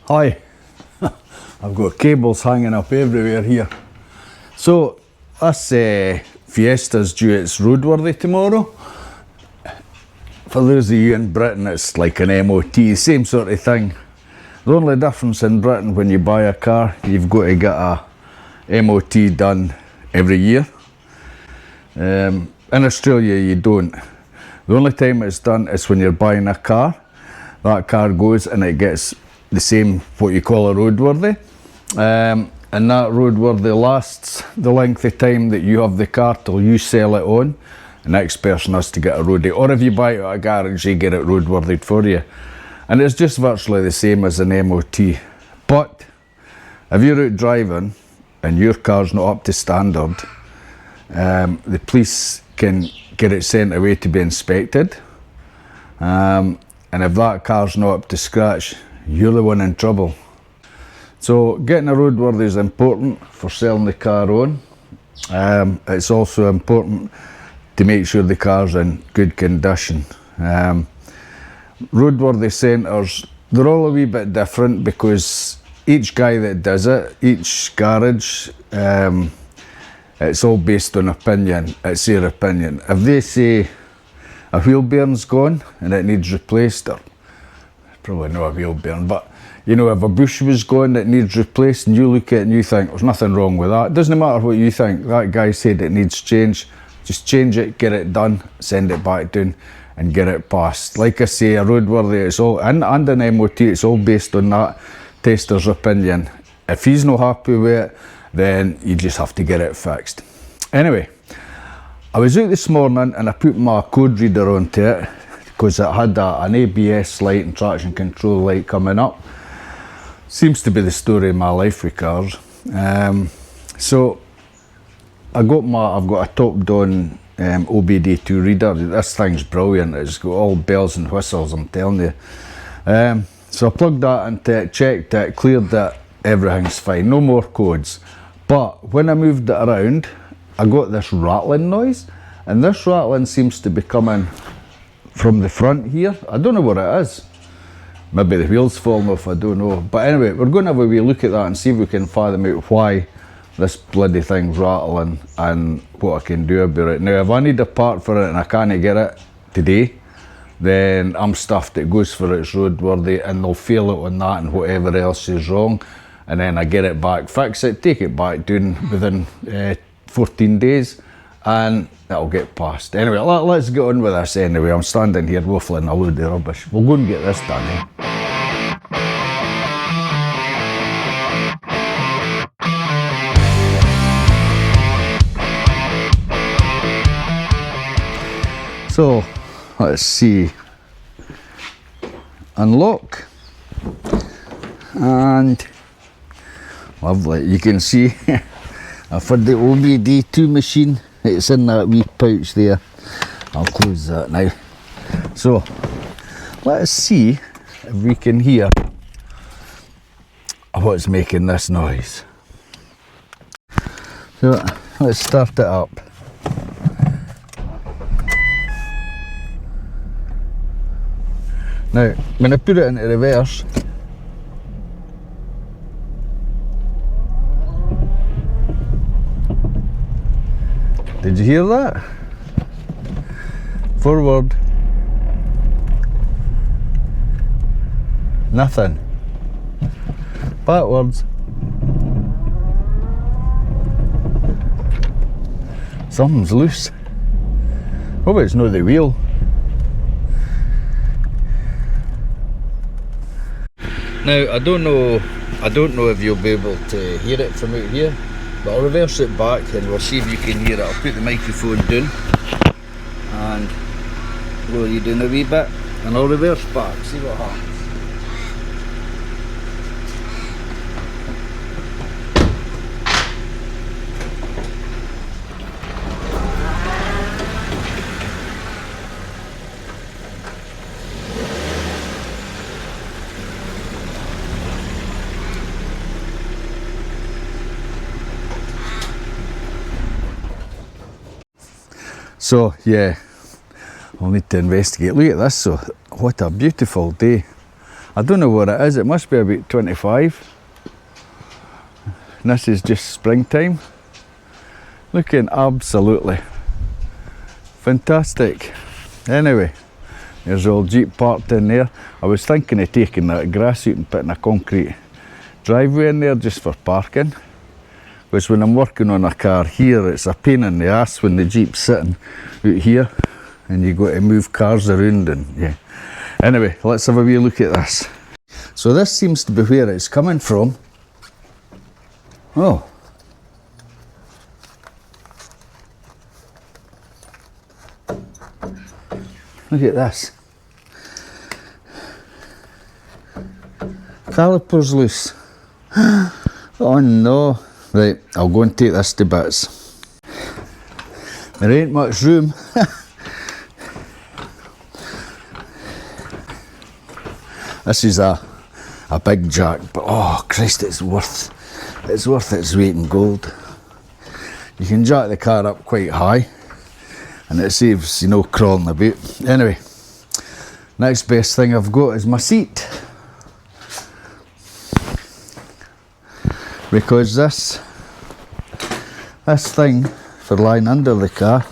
Hi, I've got cables hanging up everywhere here. So this Fiesta's due its roadworthy tomorrow. For those of you in Britain, it's like an MOT, same sort of thing. The only difference in Britain, when you buy a car, you've got to get a MOT done every year. In Australia you don't. The only time it's done is when you're buying a car. That car goes and it gets the same, what you call a roadworthy, and that roadworthy lasts the length of time that you have the car till you sell it on. The next person has to get a roadie, or if you buy it at a garage, you get it roadworthy for you, and it's just virtually the same as an MOT. But if you're out driving and your car's not up to standard, the police can get it sent away to be inspected, and if that car's not up to scratch, you're the one in trouble. So getting a roadworthy is important for selling the car on. It's also important to make sure the car's in good condition. Roadworthy centres, they're all a wee bit different because each guy that does it, each garage, it's all based on opinion. It's their opinion. If they say a wheel bearing's gone and it needs replaced, or probably not a wheel bearing, but you know, if a bush was gone that needs replaced and you look at it and you think there's nothing wrong with that, it doesn't matter what you think, that guy said it needs change, just change it, get it done, send it back down and get it passed. Like I say, a roadworthy, it's all, and an MOT, it's all based on that tester's opinion. If he's not happy with it, then you just have to get it fixed. Anyway, I was out this morning and I put my code reader onto it because it had an ABS light and traction control light coming up. Seems to be the story of my life with cars. So I've got a top-down OBD2 reader. This thing's brilliant. It's got all bells and whistles, I'm telling you. So I plugged that into it, checked it, cleared it, everything's fine, no more codes. But when I moved it around, I got this rattling noise, and this rattling seems to be coming from the front here. I don't know what it is. Maybe the wheels falling off, I don't know. But anyway, we're going to have a wee look at that and see if we can fathom out why this bloody thing's rattling and what I can do about it. Now, if I need a part for it and I can't get it today, then I'm stuffed. It goes for its roadworthy and they'll fail it on that and whatever else is wrong. And then I get it back, fix it, take it back down within 14 days and that'll get passed. Anyway, let's get on with this anyway. I'm standing here waffling a load of rubbish. We'll go and get this done, eh? So, let's see. Unlock. And lovely, you can see I've had the OBD2 machine. It's in that wee pouch there. I'll close that now. So let's see if we can hear what's making this noise. So let's start it up. Now when I put it into reverse, did you hear that? Forward. Nothing. Backwards. Something's loose. Hope it's not the wheel. Now I don't know if you'll be able to hear it from out here. But I'll reverse it back and we'll see if you can hear it. I'll put the microphone down and roll you down a wee bit and I'll reverse back, see what happens. So yeah, I'll need to investigate. Look at this, so what a beautiful day. I don't know what it is, it must be about 25. And this is just springtime. Looking absolutely fantastic. Anyway, there's the old Jeep parked in there. I was thinking of taking that grass out and putting a concrete driveway in there just for parking. Which when I'm working on a car here, it's a pain in the ass when the Jeep's sitting out here and you got to move cars around and yeah. Anyway, let's have a wee look at this. So this seems to be where it's coming from. Oh. Look at this. Caliper's loose. Oh no. Right, I'll go and take this to bits. There ain't much room. This is a big jack, but oh Christ, it's worth its weight in gold. You can jack the car up quite high and it saves, you know, crawling about. Anyway, next best thing I've got is my seat. Because this thing for lying under the car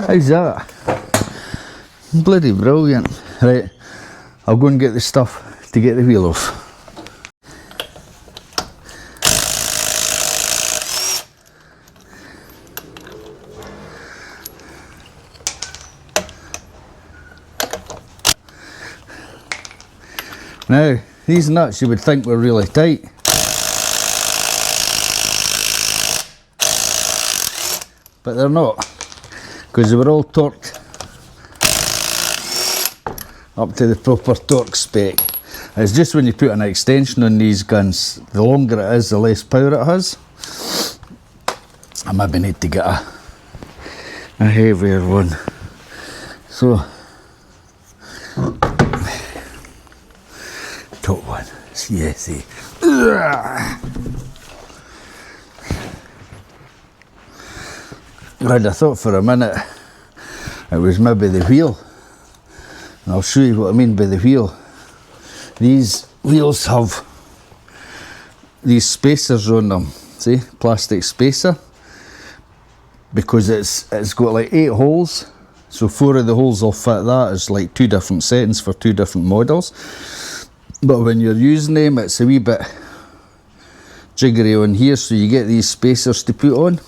how's that? Bloody brilliant. Right, I'll go and get the stuff to get the wheel off. Now, these nuts you would think were really tight. But they're not, because they were all torqued up to the proper torque spec. It's just when you put an extension on these guns, the longer it is, the less power it has. I maybe need to get a heavier one. So, top one, yeah, see. I thought for a minute it was maybe the wheel, and I'll show you what I mean by the wheel. These wheels have these spacers on them, see, plastic spacer, because it's got like 8 holes, so 4 of the holes will fit that. It's like 2 different settings for 2 different models. But when you're using them, it's a wee bit jiggery on here, so you get these spacers to put on.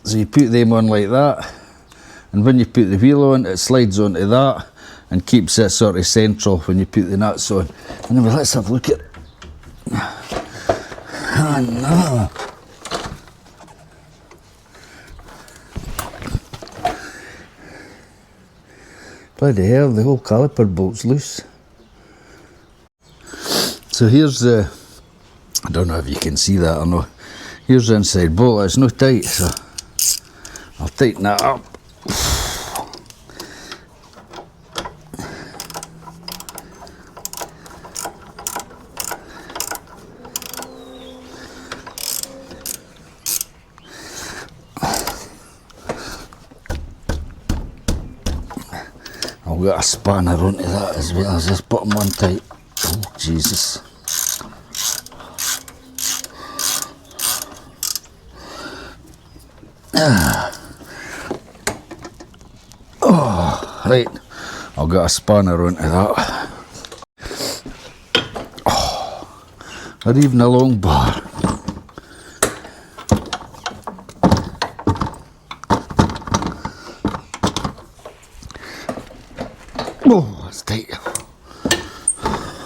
So you put them on like that, and when you put the wheel on, it slides onto that and keeps it sort of central when you put the nuts on. Anyway, let's have a look at it. Oh no. Bloody hell, the whole caliper bolt's loose. So here's the, I don't know if you can see that or not, here's the inside bolt. It's not tight, so I'll tighten that up. I'll get a spanner onto that as well as this bottom one tight. Oh Jesus. Oh, right, I'll get a spanner onto that. Oh, or even a long bar. Oh, it's tight.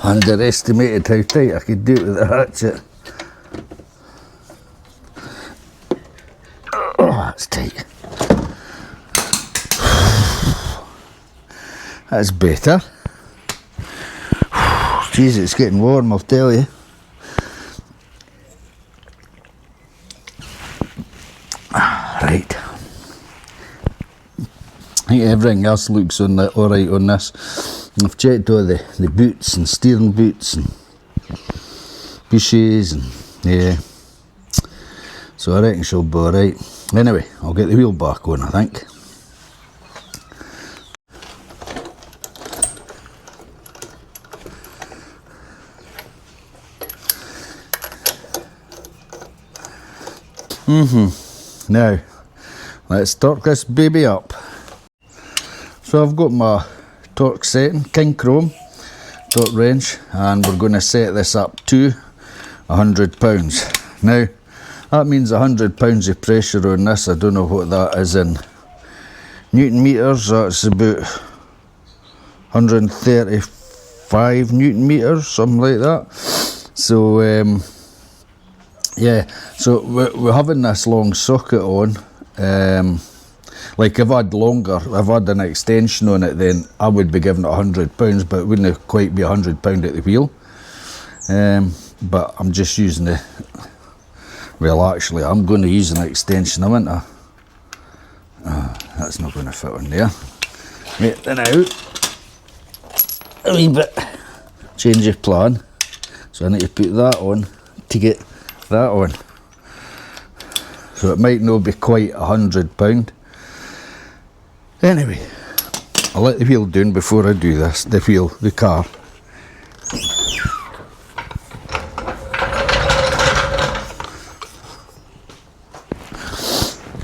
Underestimated how tight I could do it with a hatchet. Oh, that's tight. That's better. Jeez, it's getting warm, I'll tell you. Right. I think everything else looks alright on this. I've checked all the boots and steering boots and bushes and yeah. So I reckon she'll be alright. Anyway, I'll get the wheel back on, I think. Now, let's torque this baby up. So I've got my torque setting, King Chrome torque wrench, and we're going to set this up to 100 pounds. Now, that means 100 pounds of pressure on this. I don't know what that is in Newton meters. That's about 135 Newton meters, something like that. So, yeah, so we're having this long socket on. Like if I'd an extension on it, then I would be giving it £100, but it wouldn't quite be £100 at the wheel. But I'm just using the, well actually I'm going to use an extension, haven't I? That's not going to fit on there. Wait, then out. A wee bit. Change of plan. So I need to put that on to get that on. So it might not be quite £100. Anyway, I'll let the wheel down before I do this. The car.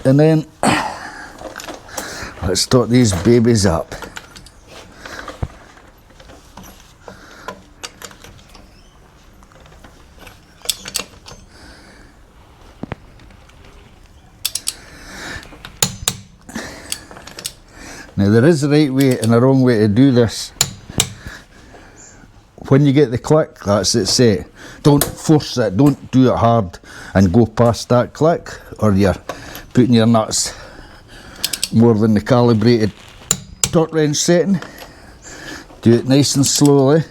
And then let's start these babies up. Now there is a right way and a wrong way to do this. When you get the click, that's it set. Don't force it, don't do it hard and go past that click, or you're putting your nuts more than the calibrated torque wrench setting. Do it nice and slowly.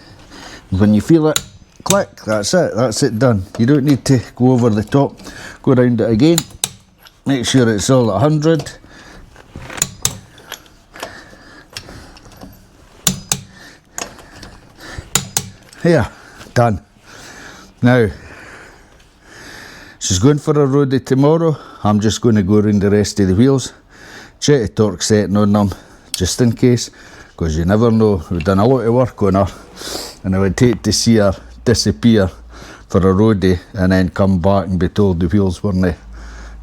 When you feel it click, that's it done. You don't need to go over the top. Go around it again, make sure it's all at 100. Here, done. Now, she's going for a roadie tomorrow. I'm just going to go around the rest of the wheels, check the torque setting on them, just in case, because you never know. We've done a lot of work on her, and I would hate to see her disappear for a roadie and then come back and be told the wheels weren't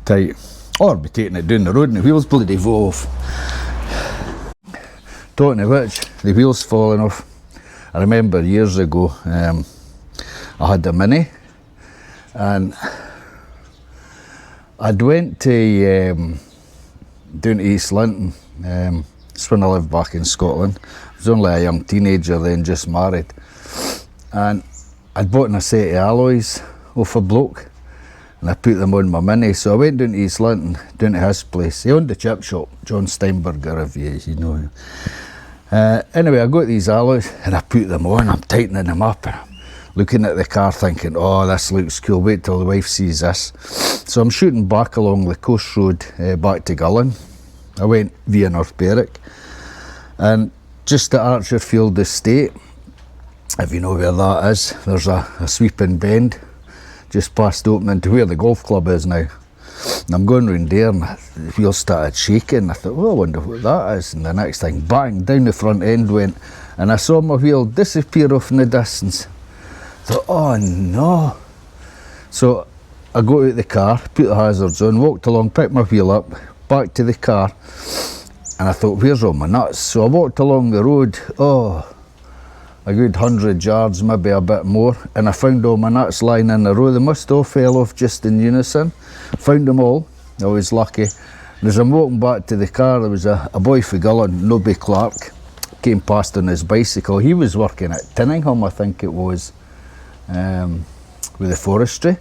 tight, or be taking it down the road and the wheels bloody fall off. Talking of which, the wheels falling off. I remember years ago, I had a Mini, and I'd went to down to East Linton. That's when I lived back in Scotland. I was only a young teenager then, just married, and I'd bought a set of alloys off a bloke, and I put them on my Mini. So I went down to East Linton, down to his place. He owned the chip shop, John Steinberger, if you know him. Anyway, I got these alloys and I put them on. I'm tightening them up, and I'm looking at the car thinking, oh, this looks cool, wait till the wife sees this. So I'm shooting back along the coast road back to Gullin. I went via North Berwick, and just at Archerfield Estate, if you know where that is, there's a sweeping bend just past opening to where the golf club is now. And I'm going round there, and the wheels started shaking. I thought, well, I wonder what that is. And the next thing, bang, down the front end went, and I saw my wheel disappear off in the distance. I thought, oh no. So I got out the car, put the hazards on, walked along, picked my wheel up, back to the car, and I thought, where's all my nuts? So I walked along the road, a good 100 yards, maybe a bit more, and I found all my nuts lying in a row. They must all fell off just in unison. Found them all. I was lucky. And as I'm walking back to the car, there was a boy from Gullin, Nobby Clark, came past on his bicycle. He was working at Tinningham, I think it was, with the forestry.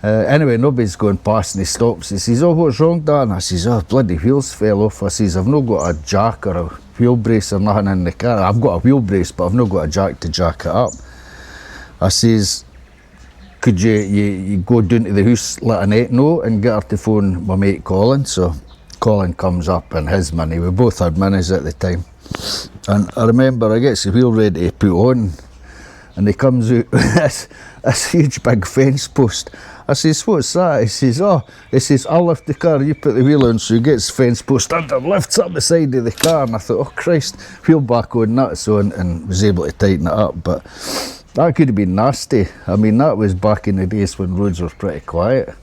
Anyway, Nobby's going past and he stops. He says, oh, what's wrong, Dan? I says, oh, bloody wheels fell off. I says, I've not got a jack or a wheel brace or nothing in the car. I've got a wheel brace, but I've not got a jack to jack it up. I says, could you go down to the house, let Annette know, and get her to phone my mate Colin? So Colin comes up in his Mini. We both had Minis at the time. And I remember I gets the wheel ready to put on, and he comes out with this huge big fence post. I says, what's that? He says, oh, he says, I'll lift the car, you put the wheel on. So he gets fence post under, lifts up the side of the car, and I thought, oh Christ, wheel back on, nuts on, and was able to tighten it up. But that could have been nasty. I mean, that was back in the days when roads were pretty quiet.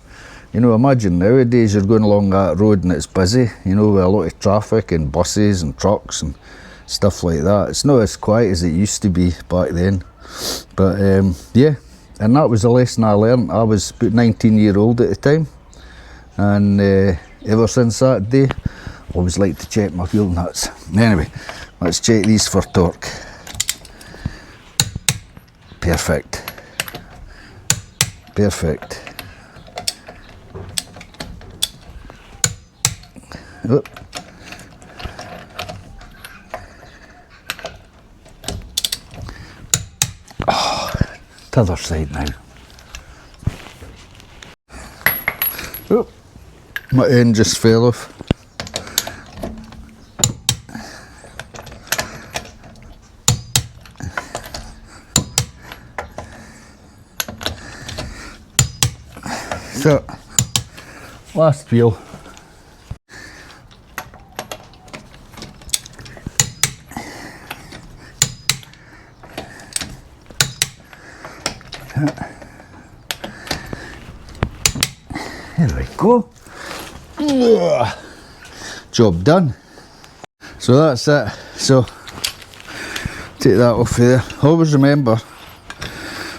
You know, imagine nowadays you're going along that road and it's busy, you know, with a lot of traffic and buses and trucks and stuff like that. It's not as quiet as it used to be back then. But yeah, and that was a lesson I learned. I was about 19-year-old at the time, and ever since that day, I always like to check my wheel nuts. Anyway, let's check these for torque. Perfect. Perfect. Oop. Oh, the other side now. Oop. My end just fell off. So, last wheel. There we go. Job done. So that's it. So take that off there. Always remember,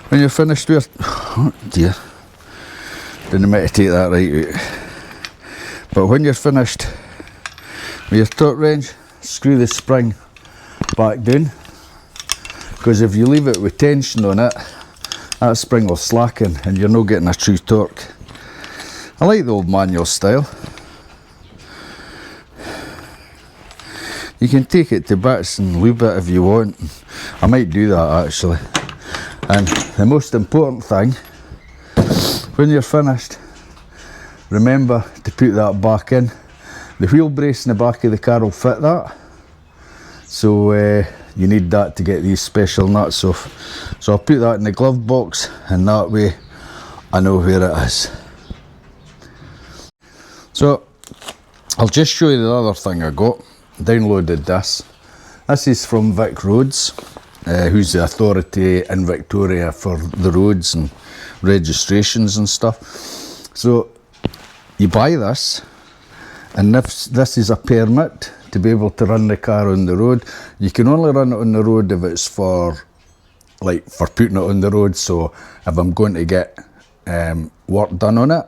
when you're finished with, oh dear, didn't mean to take that right out. But when you're finished with your torque wrench, screw the spring back down, because if you leave it with tension on it, that spring will slacken and you're not getting a true torque. I like the old manual style. You can take it to bits and lube it if you want. I might do that actually. And the most important thing, when you're finished, remember to put that back in. The wheel brace in the back of the car will fit that. So you need that to get these special nuts off. So I'll put that in the glove box, and that way I know where it is. So I'll just show you the other thing I got. Downloaded this. This is from Vic Roads, who's the authority in Victoria for the roads and registrations and stuff. So you buy this, and this is a permit to be able to run the car on the road. You can only run it on the road if it's for putting it on the road. So if I'm going to get work done on it,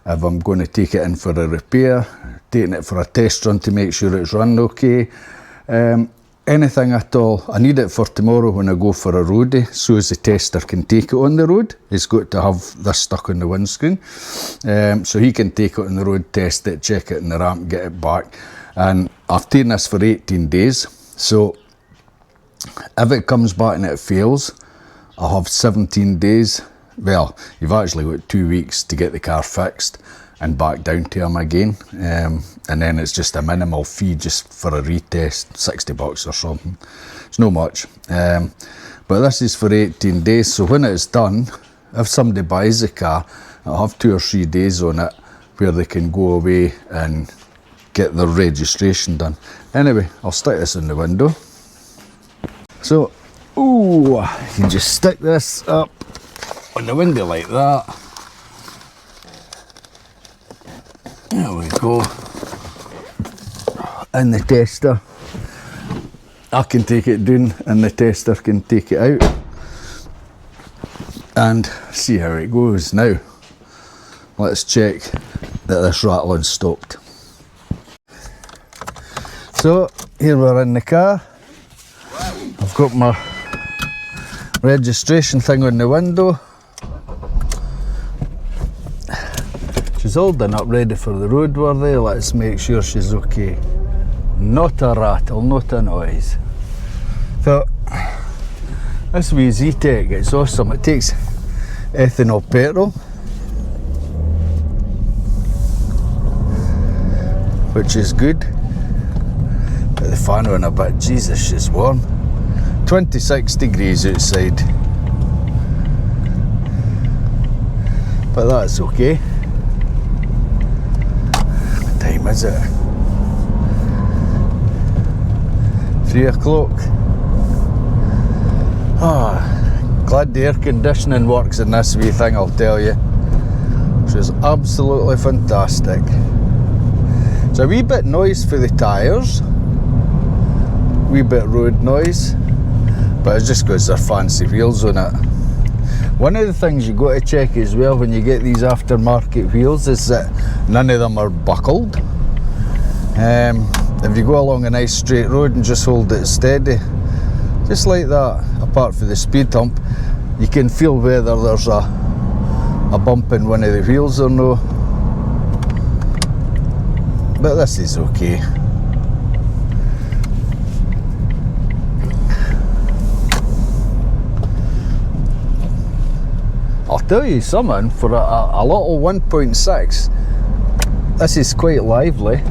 if I'm going to take it in for a repair, taking it for a test run to make sure it's run okay, anything at all. I need it for tomorrow when I go for a roadie, so as the tester can take it on the road. He's got to have this stuck on the windscreen, so he can take it on the road, test it, check it in the ramp, get it back. And I've taken this for 18 days, so if it comes back and it fails, I'll have 17 days. Well, you've actually got 2 weeks to get the car fixed and back down to him again, and then it's just a minimal fee just for a retest, $60 or something. It's no much, but this is for 18 days. So when it's done, if somebody buys the car, I'll have 2 or 3 days on it where they can go away and get their registration done. Anyway, I'll stick this in the window. So, ooh, you can just stick this up on the window like that. There we go. And the tester, I can take it down and the tester can take it out and see how it goes. Now let's check that this rattling stopped. So here we're in the car. I've got my registration thing on the window. She's all done up, ready for the roadworthy. Let's make sure she's okay. Not a rattle, not a noise. So this wee Z-Tech, it's awesome. It takes ethanol petrol, which is good. Put the fan on a bit. Jesus, she's warm. 26 degrees outside. but that's okay. What time is it? 3 o'clock. Glad the air conditioning works in this wee thing, I'll tell you. Which is absolutely fantastic. It's a wee bit noise for the tyres, wee bit road noise, but it's just because they're fancy wheels on it. One of the things you got to check as well when you get these aftermarket wheels is that none of them are buckled. If you go along a nice straight road and just hold it steady, just like that, apart from the speed hump, you can feel whether there's a bump in one of the wheels or no. But this is okay. I'll tell you something, for a little 1.6, this is quite lively.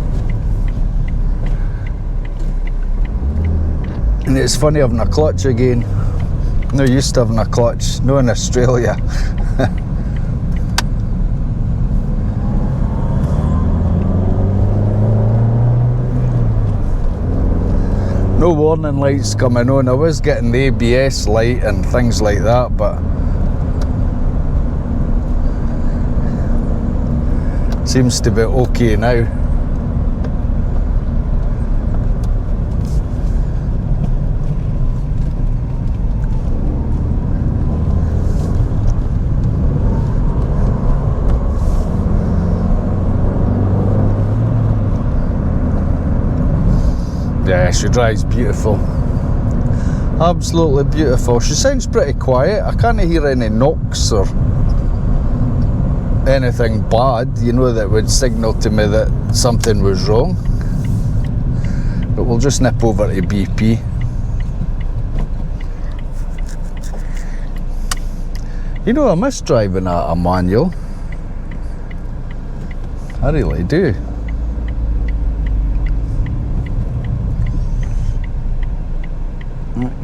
And it's funny having a clutch again. No used to having a clutch, no in Australia. No warning lights coming on. I was getting the ABS light and things like that, but seems to be okay now. Yeah, she drives beautiful. Absolutely beautiful. She sounds pretty quiet. I can't hear any knocks or anything bad, you know, that would signal to me that something was wrong. But we'll just nip over to BP. You know, I miss driving a manual. I really do.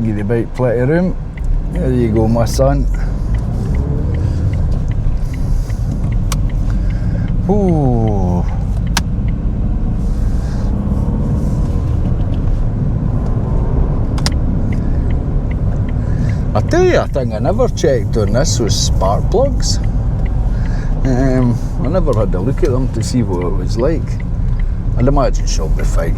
Give the bike plenty of room. There you go, my son. Ooh. I tell you a thing I never checked on this was spark plugs. I never had a look at them to see what it was like. I'd imagine she'll be fine.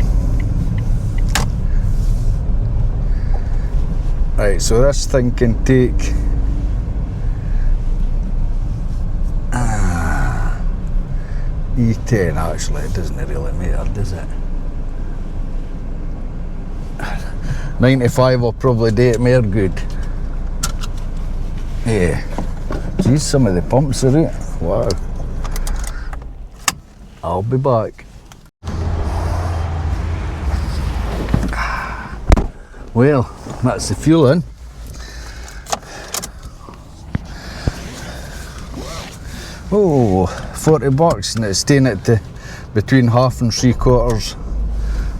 Right, so this thing can take E10, actually. It doesn't really matter, does it? 95 will probably do it more good. Yeah. Geez, some of the pumps are out. Wow. I'll be back. Well, that's the fuel in. Oh, 40 bucks, and it's staying at between half and 3/4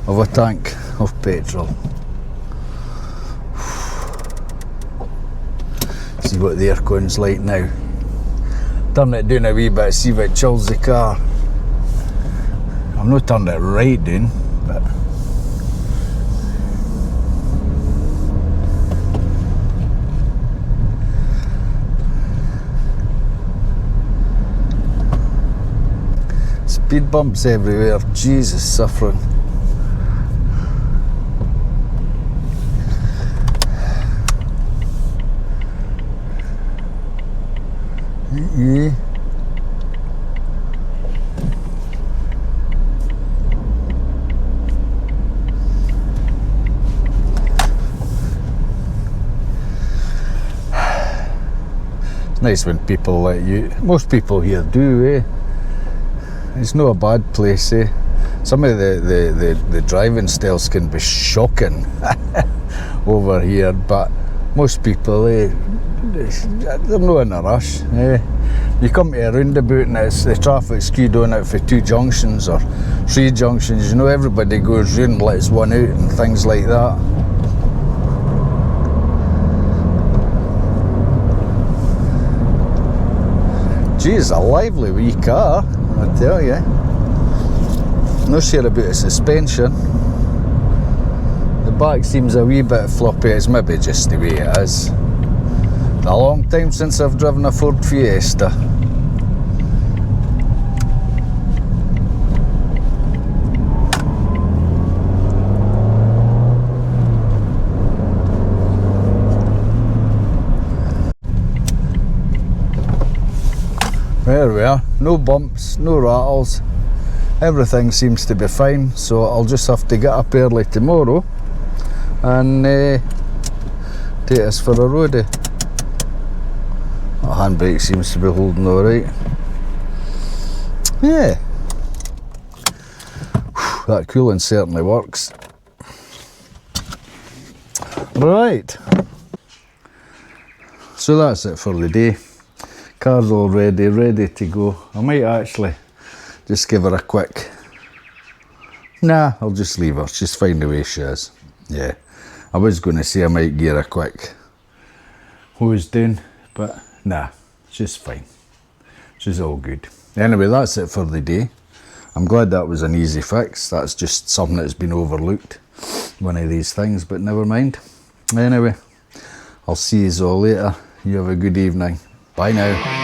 of a tank of petrol. See what the aircon's like now. Turn it down a wee bit, see if it chills the car. I've not turned it right down, but speed bumps everywhere, Jesus, suffering. Yeah. It's nice when people let you, most people here do, eh? It's not a bad place, eh? Some of the driving styles can be shocking over here, but most people, they're not in a rush. Eh? You come to a roundabout and it's the traffic's queued on out for 2 junctions or 3 junctions, you know, everybody goes round and lets one out and things like that. Geez, a lively wee car, I tell you. No sure about the suspension. The back seems a wee bit floppy. It's maybe just the way it is. It's a long time since I've driven a Ford Fiesta. There we are, no bumps, no rattles, everything seems to be fine, so I'll just have to get up early tomorrow and take us for a roadie. The handbrake seems to be holding alright. Yeah, that cooling certainly works. Right, so that's it for the day. Car's all ready to go. I might actually just give her a quick... Nah, I'll just leave her. She's fine the way she is. Yeah, I was going to say I might give her a quick hose down, but nah, she's fine. She's all good. Anyway, that's it for the day. I'm glad that was an easy fix. That's just something that's been overlooked. One of these things, but never mind. Anyway, I'll see you all later. You have a good evening. Bye now.